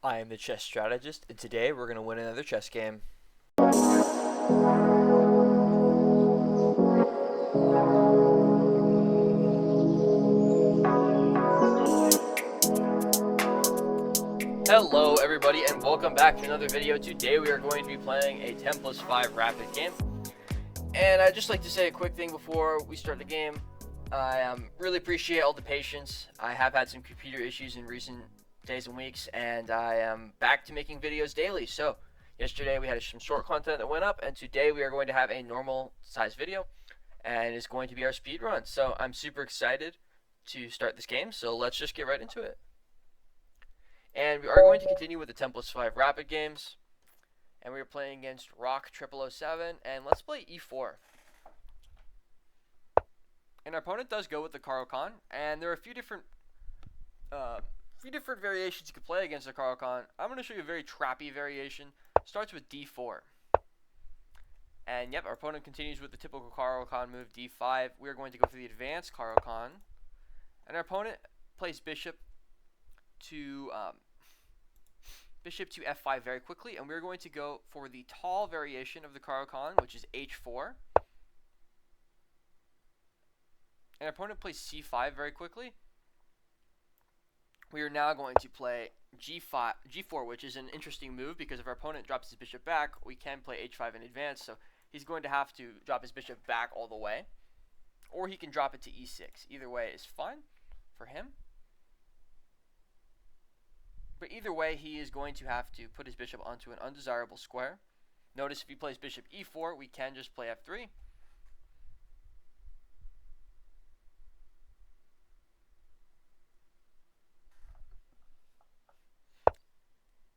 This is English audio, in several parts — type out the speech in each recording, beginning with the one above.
I am the chess strategist, and today we're going to win another chess game. Hello everybody and welcome back to another video. Today we are going to be playing a 10+5 rapid game. And I'd just like to say a quick thing before we start the game. I really appreciate all the patience. I have had some computer issues in recent days and weeks, and I am back to making videos daily. So yesterday we had some short content that went up, and today we are going to have a normal size video, and it's going to be our speed run. So I'm super excited to start this game, so let's just get right into it. And we are going to continue with the 10+5 rapid games, and we are playing against Rock 0007, and let's play e4. And our opponent does go with the Caro-Kann, and there are a few different variations you could play against the Caro-Kann. I'm going to show you a very trappy variation. Starts with d4. And yep, our opponent continues with the typical Caro-Kann move, d5. We are going to go for the advanced Caro-Kann. And our opponent plays bishop to f5 very quickly, and we're going to go for the Tal variation of the Caro-Kann, which is h4. And our opponent plays c5 very quickly. We are now going to play g4, which is an interesting move because if our opponent drops his bishop back, we can play h5 in advance. So he's going to have to drop his bishop back all the way, or he can drop it to e6. Either way is fine for him. But either way, he is going to have to put his bishop onto an undesirable square. Notice if he plays bishop e4, we can just play f3.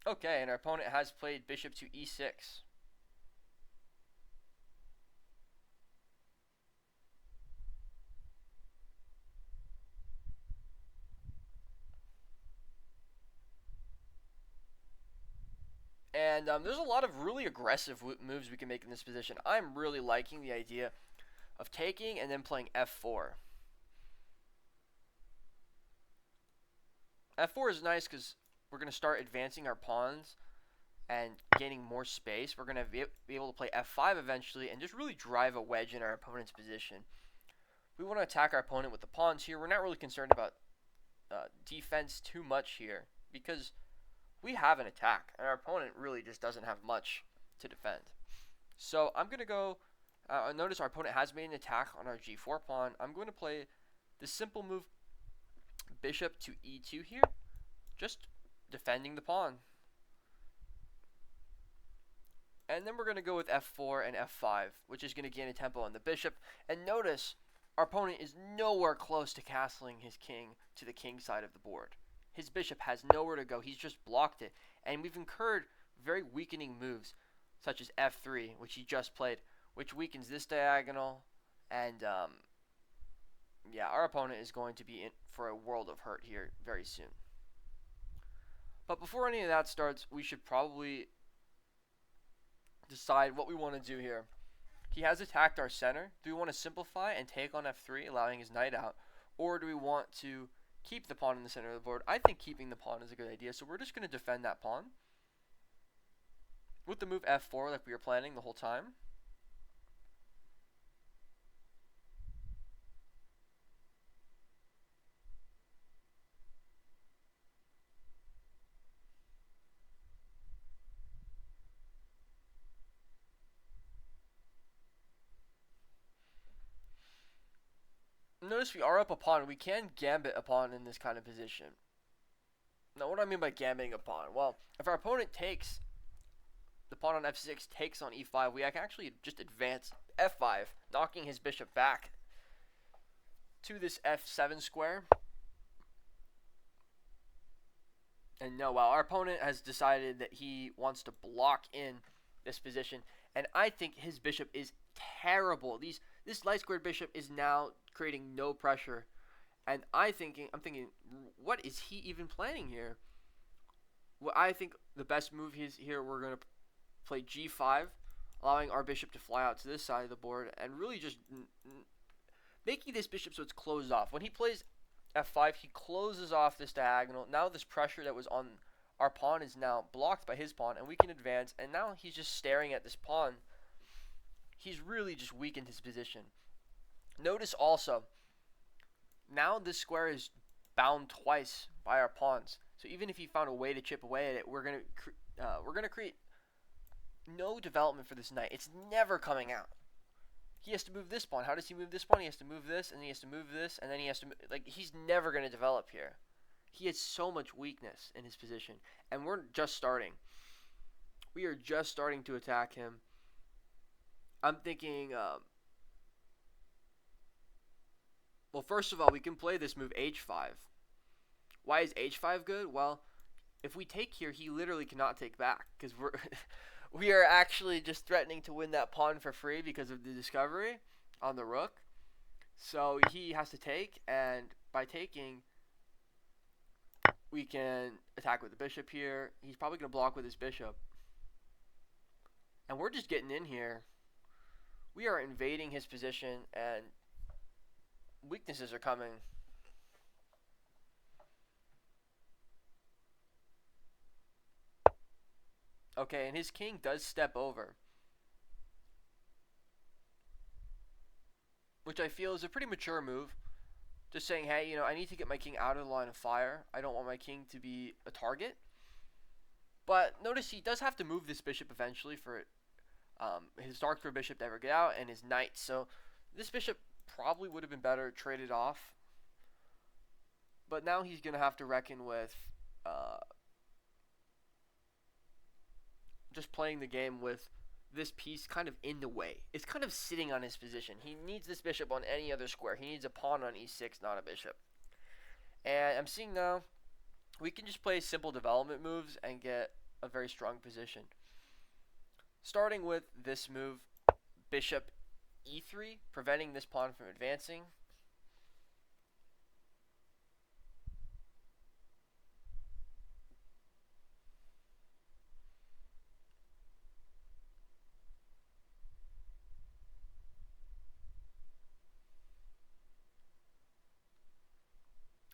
Okay, and our opponent has played bishop to e6. And there's a lot of really aggressive moves we can make in this position. I'm really liking the idea of taking and then playing f4. f4 is nice because we're going to start advancing our pawns and gaining more space. We're going to be able to play f5 eventually and just really drive a wedge in our opponent's position. We want to attack our opponent with the pawns here. We're not really concerned about defense too much here because we have an attack, and our opponent really just doesn't have much to defend. So I'm going to go, notice our opponent has made an attack on our g4 pawn. I'm going to play the simple move bishop to e2 here, just defending the pawn. And then we're going to go with f4 and f5, which is going to gain a tempo on the bishop. And notice our opponent is nowhere close to castling his king to the king side of the board. His bishop has nowhere to go. He's just blocked it. And we've incurred very weakening moves, such as f3, which he just played, which weakens this diagonal. And, yeah, our opponent is going to be in for a world of hurt here very soon. But before any of that starts, we should probably decide what we want to do here. He has attacked our center. Do we want to simplify and take on f3, allowing his knight out? Or do we want to keep the pawn in the center of the board? I think keeping the pawn is a good idea, so we're just going to defend that pawn with the move f4 like we were planning the whole time. Notice we are up a pawn. We can gambit a pawn in this kind of position. Now, what do I mean by gambiting a pawn? Well, if our opponent takes the pawn on f6, takes on e5, we can actually just advance f5, knocking his bishop back to this f7 square. And no, well, our opponent has decided that he wants to block in this position, and I think his bishop is terrible. This light squared bishop is now creating no pressure, and I'm thinking, what is he even planning here? Well, I think the best move is here. We're going to play g5, allowing our bishop to fly out to this side of the board, and really just making this bishop so it's closed off. When he plays f5, he closes off this diagonal. Now this pressure that was on our pawn is now blocked by his pawn, and we can advance, and now he's just staring at this pawn. He's really just weakened his position. Notice also, now this square is bound twice by our pawns. So even if he found a way to chip away at it, we're gonna create no development for this knight. It's never coming out. He has to move this pawn. How does he move this pawn? He has to move this, and he has to move this, and then he has to like, he's never gonna develop here. He has so much weakness in his position, and we're just starting. We are just starting to attack him. I'm thinking, well, first of all, we can play this move h5. Why is h5 good? Well, if we take here, he literally cannot take back, because we are actually just threatening to win that pawn for free because of the discovery on the rook. So he has to take, and by taking, we can attack with the bishop here. He's probably going to block with his bishop. And we're just getting in here. We are invading his position, and weaknesses are coming. Okay, and his king does step over, which I feel is a pretty mature move. Just saying, hey, I need to get my king out of the line of fire. I don't want my king to be a target. But notice he does have to move this bishop eventually for his dark throw bishop to ever get out, and his knight. So this bishop probably would have been better traded off. But now he's going to have to reckon with just playing the game with this piece kind of in the way. It's kind of sitting on his position. He needs this bishop on any other square. He needs a pawn on e6, not a bishop. And I'm seeing now we can just play simple development moves and get a very strong position. Starting with this move, bishop e3, preventing this pawn from advancing.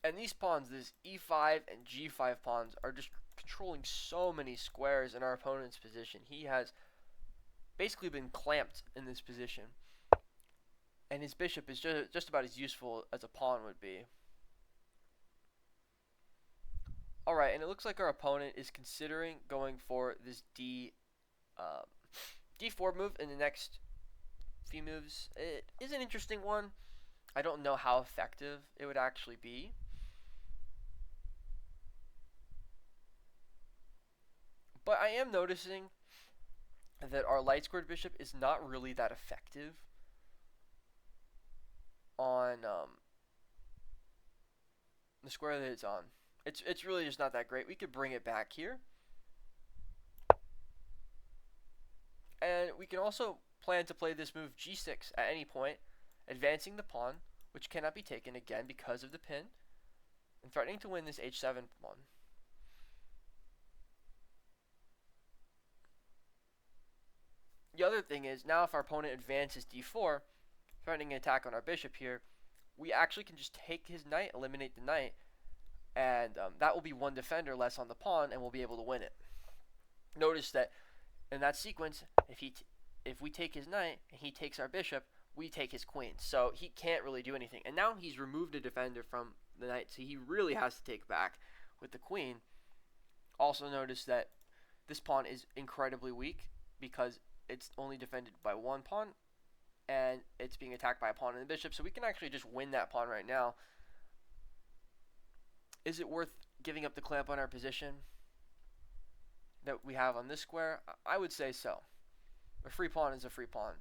And these pawns, this e5 and g5 pawns, are just controlling so many squares in our opponent's position. He has basically been clamped in this position. And his bishop is just about as useful as a pawn would be. Alright, and it looks like our opponent is considering going for this d4 move in the next few moves. It is an interesting one. I don't know how effective it would actually be. But I am noticing that our light squared bishop is not really that effective on the square that it's on. It's really just not that great. We could bring it back here. And we can also plan to play this move g6 at any point, advancing the pawn, which cannot be taken again because of the pin, and threatening to win this h7 pawn. The other thing is, now if our opponent advances d4, threatening an attack on our bishop here, we actually can just take his knight, eliminate the knight, and that will be one defender less on the pawn, and we'll be able to win it. Notice that in that sequence, if we take his knight and he takes our bishop, we take his queen. So he can't really do anything. And now he's removed a defender from the knight, so he really has to take back with the queen. Also notice that this pawn is incredibly weak because it's only defended by one pawn, and it's being attacked by a pawn and the bishop, so we can actually just win that pawn right now. Is it worth giving up the clamp on our position that we have on this square? I would say so. A free pawn is a free pawn.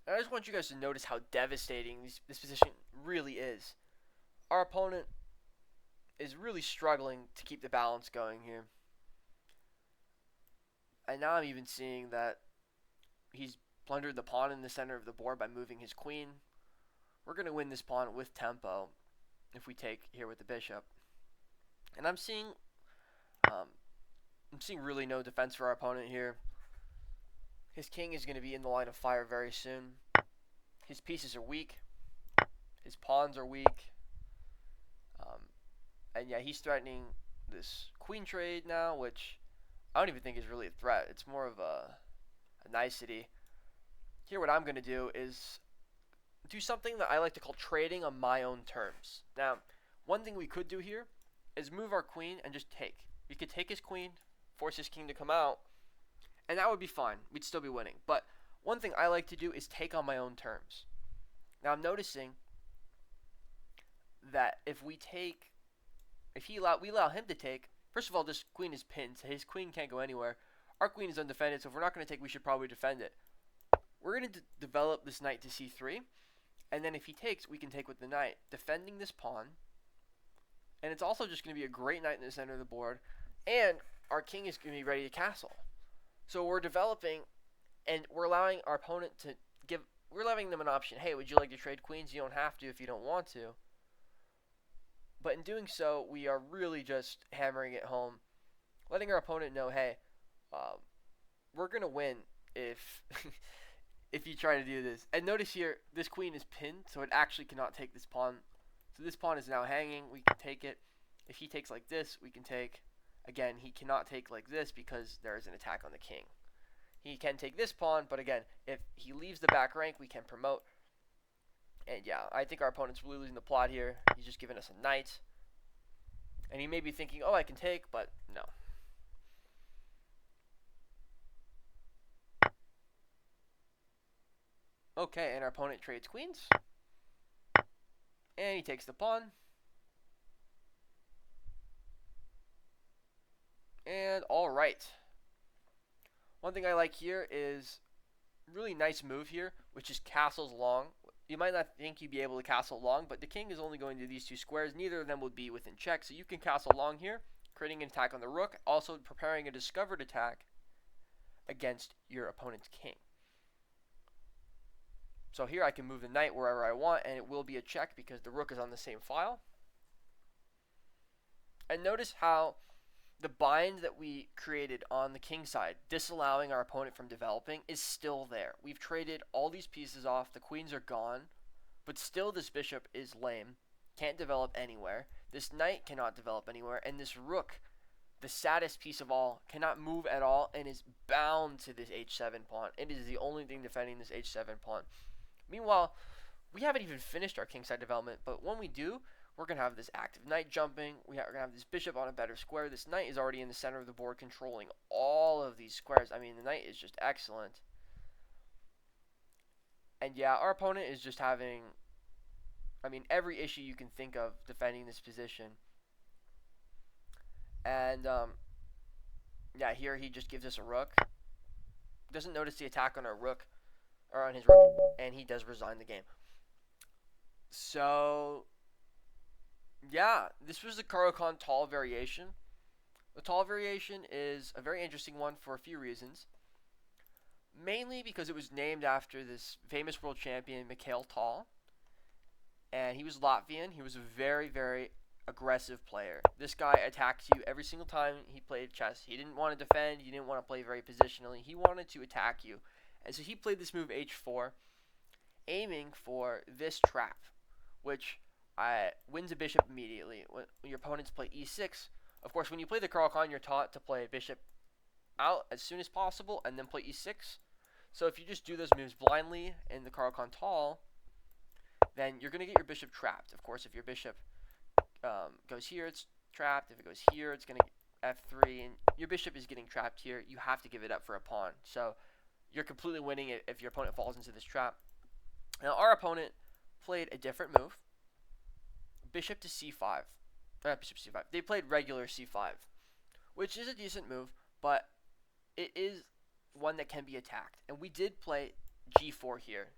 And I just want you guys to notice how devastating this position really is. Our opponent is really struggling to keep the balance going here. And now I'm even seeing that he's plundered the pawn in the center of the board by moving his queen. We're going to win this pawn with tempo if we take here with the bishop. And I'm seeing I'm seeing really no defense for our opponent here. His king is going to be in the line of fire very soon. His pieces are weak. His pawns are weak. And yeah, he's threatening this queen trade now, which I don't even think is really a threat. It's more of a nicety. Here, what I'm going to do is do something that I like to call trading on my own terms. Now, one thing we could do here is move our queen and just take. We could take his queen, force his king to come out, and that would be fine. We'd still be winning. But one thing I like to do is take on my own terms. Now, I'm noticing that if we allow him to take, first of all, this queen is pinned, so his queen can't go anywhere. Our queen is undefended, so if we're not going to take, we should probably defend it. We're going to develop this knight to c3, and then if he takes, we can take with the knight, defending this pawn. And it's also just going to be a great knight in the center of the board, and our king is going to be ready to castle. So we're developing, and we're allowing our opponent to we're allowing them an option. Hey, would you like to trade queens? You don't have to if you don't want to. But in doing so, we are really just hammering it home, letting our opponent know, hey, we're going to win if if you try to do this. And notice here, this queen is pinned, so it actually cannot take this pawn. So this pawn is now hanging. We can take it. If he takes like this, we can take. Again, he cannot take like this because there is an attack on the king. He can take this pawn, but again, if he leaves the back rank, we can promote. And yeah, I think our opponent's really losing the plot here. He's just giving us a knight. And he may be thinking, oh, I can take, but no. Okay, and our opponent trades queens. And he takes the pawn. And all right. One thing I like here is really nice move here, which is castles long. You might not think you'd be able to castle long, but the king is only going to these two squares. Neither of them would be within check, so you can castle long here, creating an attack on the rook, also preparing a discovered attack against your opponent's king. So here I can move the knight wherever I want, and it will be a check because the rook is on the same file. And notice how the bind that we created on the king side, disallowing our opponent from developing, is still there. We've traded all these pieces off. The queens are gone, but still this bishop is lame. Can't develop anywhere. This knight cannot develop anywhere, and this rook, the saddest piece of all, cannot move at all and is bound to this h7 pawn. It is the only thing defending this h7 pawn. Meanwhile, we haven't even finished our kingside development, but when we do, we're going to have this active knight jumping. We're going to have this bishop on a better square. This knight is already in the center of the board controlling all of these squares. I mean, the knight is just excellent. And yeah, our opponent is just having, I mean, every issue you can think of defending this position. And, yeah, here he just gives us a rook. Doesn't notice the attack on our rook, or on his rook, and he does resign the game. So yeah, this was the Caro-Kann Tal Variation. The Tal Variation is a very interesting one for a few reasons. Mainly because it was named after this famous world champion, Mikhail Tal. And he was Latvian. He was a very, very aggressive player. This guy attacked you every single time he played chess. He didn't want to defend. He didn't want to play very positionally. He wanted to attack you. And so he played this move h4, aiming for this trap, which wins a bishop immediately. When your opponents play e6, of course, when you play the Caro-Kann, you're taught to play bishop out as soon as possible and then play e6. So if you just do those moves blindly in the Caro-Kann Tal, then you're going to get your bishop trapped. Of course, if your bishop goes here, it's trapped. If it goes here, it's going to get f3, and your bishop is getting trapped here. You have to give it up for a pawn. So you're completely winning it if your opponent falls into this trap. Now, our opponent played a different move. Bishop to c5. Bishop c5. They played regular c5, which is a decent move, but it is one that can be attacked. And we did play g4 here,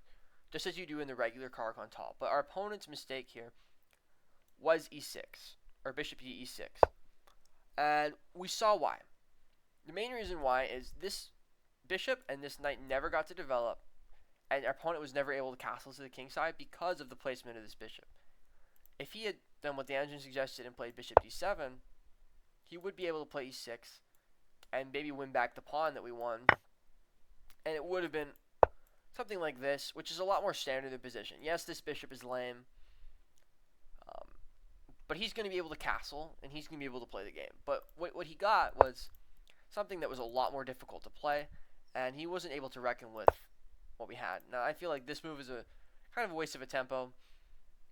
just as you do in the regular Caro-Kann Tal. But our opponent's mistake here was e6, or bishop to e6. And we saw why. The main reason why is this bishop and this knight never got to develop, and our opponent was never able to castle to the king side because of the placement of this bishop. If he had done what the engine suggested and played bishop d7, he would be able to play e6, and maybe win back the pawn that we won. And it would have been something like this, which is a lot more standard in position. Yes, this bishop is lame, um, but he's going to be able to castle, and he's going to be able to play the game. But what he got was something that was a lot more difficult to play, and he wasn't able to reckon with what we had. Now, I feel like this move is a kind of a waste of a tempo.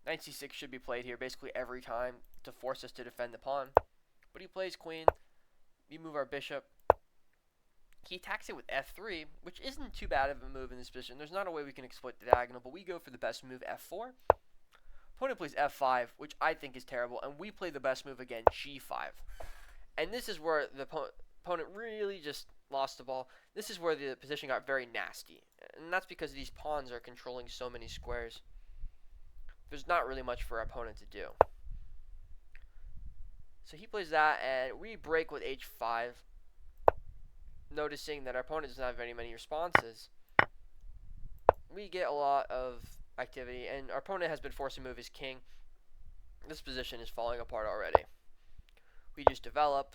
Knight c6 should be played here basically every time to force us to defend the pawn. But he plays queen. We move our bishop. He attacks it with f3, which isn't too bad of a move in this position. There's not a way we can exploit the diagonal, but we go for the best move, f4. Opponent plays f5, which I think is terrible, and we play the best move again, g5. And this is where the opponent really just lost the ball. This is where the position got very nasty, and that's because these pawns are controlling so many squares. There's not really much for our opponent to do. So he plays that, and we break with h5, noticing that our opponent doesn't have very many responses. We get a lot of activity, and our opponent has been forced to move his king. This position is falling apart already. We just develop.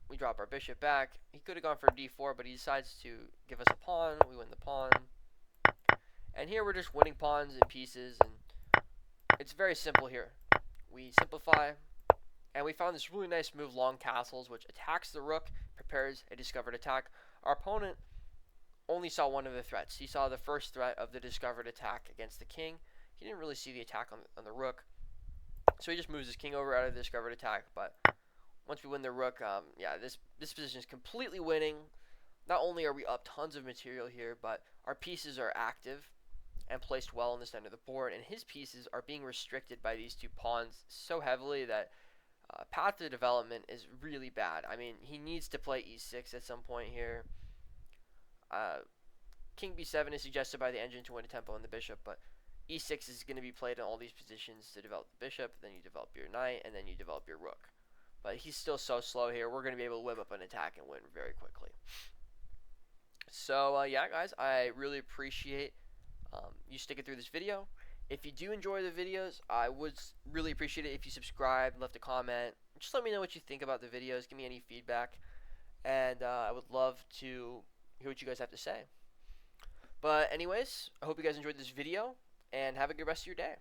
We drop our bishop back. He could have gone for d4, but he decides to give us a pawn. We win the pawn. And here we're just winning pawns and pieces, and it's very simple here. We simplify, and we found this really nice move, long castles, which attacks the rook, prepares a discovered attack. Our opponent only saw one of the threats. He saw the first threat of the discovered attack against the king. He didn't really see the attack on the rook, so he just moves his king over out of the discovered attack. But once we win the rook, yeah, this position is completely winning. Not only are we up tons of material here, but our pieces are active and placed well in the center of the board, and his pieces are being restricted by these two pawns so heavily that path to development is really bad. I mean, he needs to play e6 at some point here. King b7 is suggested by the engine to win a tempo on the bishop, but e6 is going to be played in all these positions to develop the bishop, then you develop your knight, and then you develop your rook. But he's still so slow here. We're going to be able to whip up an attack and win very quickly. So, yeah, guys, I really appreciate you sticking through this video. If you do enjoy the videos, I would really appreciate it if you subscribe, left a comment. Just let me know what you think about the videos. Give me any feedback. And I would love to hear what you guys have to say. But anyways, I hope you guys enjoyed this video, and have a good rest of your day.